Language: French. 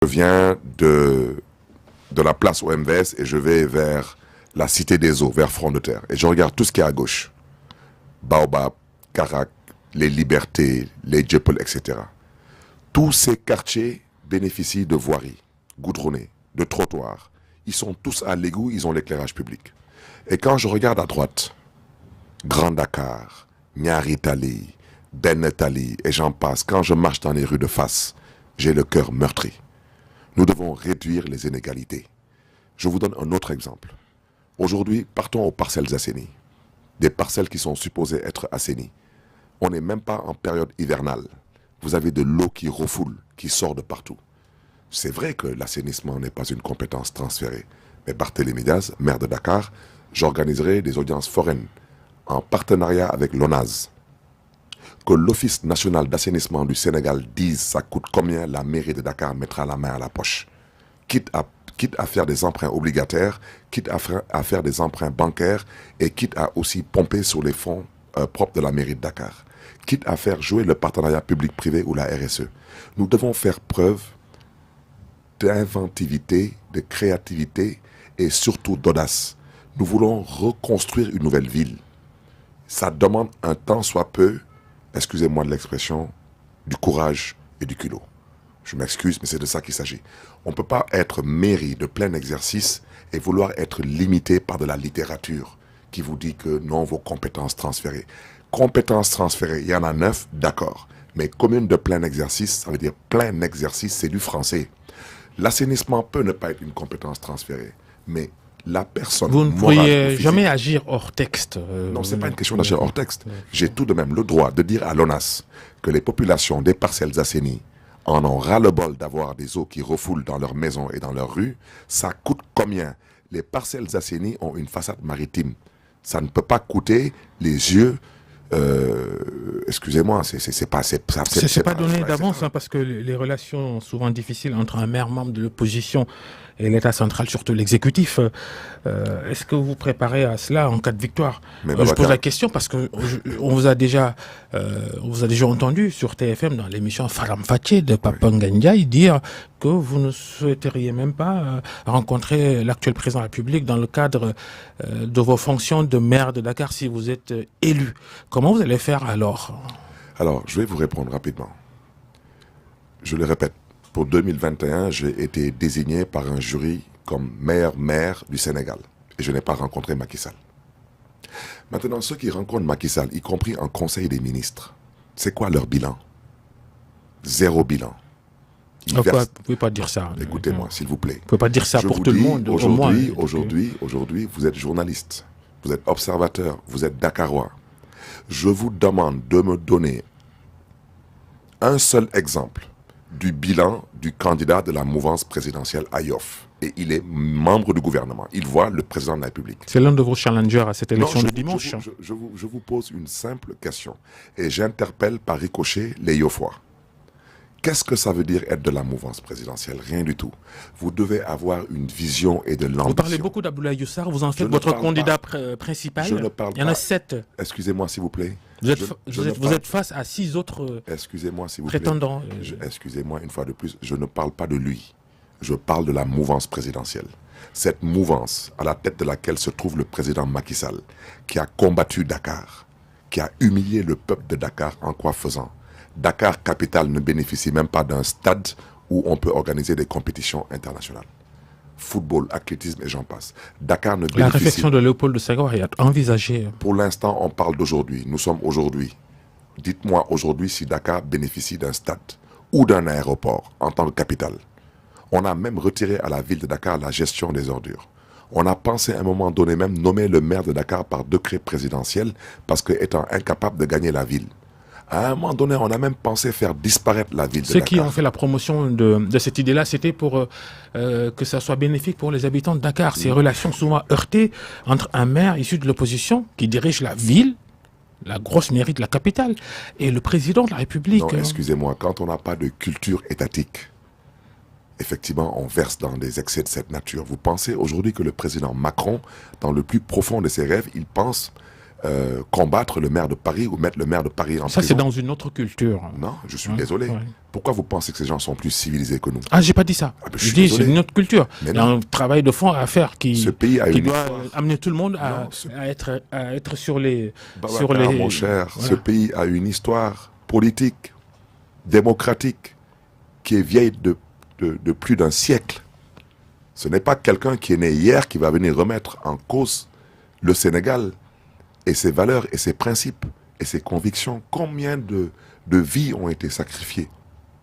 Je viens de la place au MVS et je vais vers la Cité des Eaux, vers Front de Terre. Et je regarde tout ce qui est à gauche. Baobab, Carac, les Libertés, les Djepel, etc. Tous ces quartiers bénéficient de voiries goudronnées, de trottoirs. Ils sont tous à l'égout, ils ont l'éclairage public. Et quand je regarde à droite, Grand Dakar, Nyari Tali, Ben Tali, et j'en passe, quand je marche dans les rues de face, j'ai le cœur meurtri. Nous devons réduire les inégalités. Je vous donne un autre exemple. Aujourd'hui, partons aux parcelles assainies. Des parcelles qui sont supposées être assainies. On n'est même pas en période hivernale. Vous avez de l'eau qui refoule, qui sort de partout. C'est vrai que l'assainissement n'est pas une compétence transférée. Mais Barthélémy Diaz, maire de Dakar, j'organiserai des audiences foraines en partenariat avec l'ONAS. Que l'Office national d'assainissement du Sénégal dise ça coûte combien, la mairie de Dakar mettra la main à la poche. Quitte à faire des emprunts obligataires, quitte à faire des emprunts bancaires et quitte à aussi pomper sur les fonds propres de la mairie de Dakar. Quitte à faire jouer le partenariat public-privé ou la RSE. Nous devons faire preuve d'inventivité, de créativité et surtout d'audace. Nous voulons reconstruire une nouvelle ville. Ça demande un tant soit peu, excusez-moi de l'expression, du courage et du culot. Je m'excuse, mais c'est de ça qu'il s'agit. On ne peut pas être mairie de plein exercice et vouloir être limité par de la littérature qui vous dit que non, vos compétences transférées. Compétences transférées, il y en a 9, d'accord. Mais commune de plein exercice, ça veut dire plein exercice, c'est du français. L'assainissement peut ne pas être une compétence transférée, mais la personne vous ne morale pourriez ou physique, jamais agir hors texte. non, ce n'est pas une question d'agir hors texte. J'ai tout de même le droit de dire à l'ONAS que les populations des parcelles assainies en ont ras-le-bol d'avoir des eaux qui refoulent dans leurs maisons et dans leurs rues. Ça coûte combien? Les parcelles assainies ont une façade maritime. Ça ne peut pas coûter les yeux. Excusez-moi, c'est pas donné d'avance, parce que les relations sont souvent difficiles entre un maire membre de l'opposition et l'État central, surtout l'exécutif. Est-ce que vous vous préparez à cela en cas de victoire? Je pose la question parce que on vous a déjà entendu sur TFM dans l'émission Faram Fatché de Papa Ndiaye dire que vous ne souhaiteriez même pas rencontrer l'actuel président de la République dans le cadre de vos fonctions de maire de Dakar si vous êtes élu. Comment vous allez faire alors? Alors, je vais vous répondre rapidement. Je le répète, pour 2021, j'ai été désigné par un jury comme meilleur maire du Sénégal. Et je n'ai pas rencontré Macky Sall. Maintenant, ceux qui rencontrent Macky Sall, y compris en Conseil des ministres, c'est quoi leur bilan? Zéro bilan. Vous ne pouvez pas dire ça. Écoutez-moi, s'il vous plaît. Vous ne pouvez pas dire ça pour tout le monde. Aujourd'hui, vous êtes journaliste, vous êtes observateur, vous êtes Dakarois. Je vous demande de me donner un seul exemple du bilan du candidat de la mouvance présidentielle à Yoff. Et il est membre du gouvernement. Il voit le président de la République. C'est l'un de vos challengers à cette élection de dimanche. Je vous pose une simple question. Et j'interpelle par ricochet les Yoffois. Qu'est-ce que ça veut dire être de la mouvance présidentielle? Rien du tout. Vous devez avoir une vision et de l'ambition. Vous parlez beaucoup d'Abdoulaye Youssar, vous en faites votre candidat principal. Je ne parle pas. Il y en a 7. Excusez-moi, s'il vous plaît. Vous êtes face à 6 autres prétendants. Excusez-moi, une fois de plus, je ne parle pas de lui. Je parle de la mouvance présidentielle. Cette mouvance, à la tête de laquelle se trouve le président Macky Sall, qui a combattu Dakar, qui a humilié le peuple de Dakar en quoi faisant? Dakar capitale ne bénéficie même pas d'un stade où on peut organiser des compétitions internationales. Football, athlétisme et j'en passe. Dakar ne bénéficie... La réflexion de Léopold Senghor est envisagée. Pour l'instant, on parle d'aujourd'hui. Nous sommes aujourd'hui. Dites-moi aujourd'hui si Dakar bénéficie d'un stade ou d'un aéroport en tant que capitale. On a même retiré à la ville de Dakar la gestion des ordures. On a pensé à un moment donné même nommer le maire de Dakar par décret présidentiel parce qu'étant incapable de gagner la ville. À un moment donné, on a même pensé faire disparaître la ville de Dakar. Ceux qui ont fait la promotion de cette idée-là, c'était pour que ça soit bénéfique pour les habitants de Dakar. Ces relations souvent heurtées entre un maire issu de l'opposition qui dirige la ville, la grosse mairie de la capitale, et le président de la République. Non, excusez-moi, quand on n'a pas de culture étatique, effectivement, on verse dans des excès de cette nature. Vous pensez aujourd'hui que le président Macron, dans le plus profond de ses rêves, il pense combattre le maire de Paris ou mettre le maire de Paris en prison. Ça, c'est dans une autre culture. Non, je suis désolé. Pourquoi vous pensez que ces gens sont plus civilisés que nous? Ah, j'ai pas dit ça. Je dis c'est une autre culture. Il y a un travail de fond à faire qui doit amener tout le monde à être sur les... Mon cher, ce pays a une histoire politique, démocratique, qui est vieille de plus d'un siècle. Ce n'est pas quelqu'un qui est né hier qui va venir remettre en cause le Sénégal et ses valeurs et ses principes et ses convictions. Combien de vies ont été sacrifiées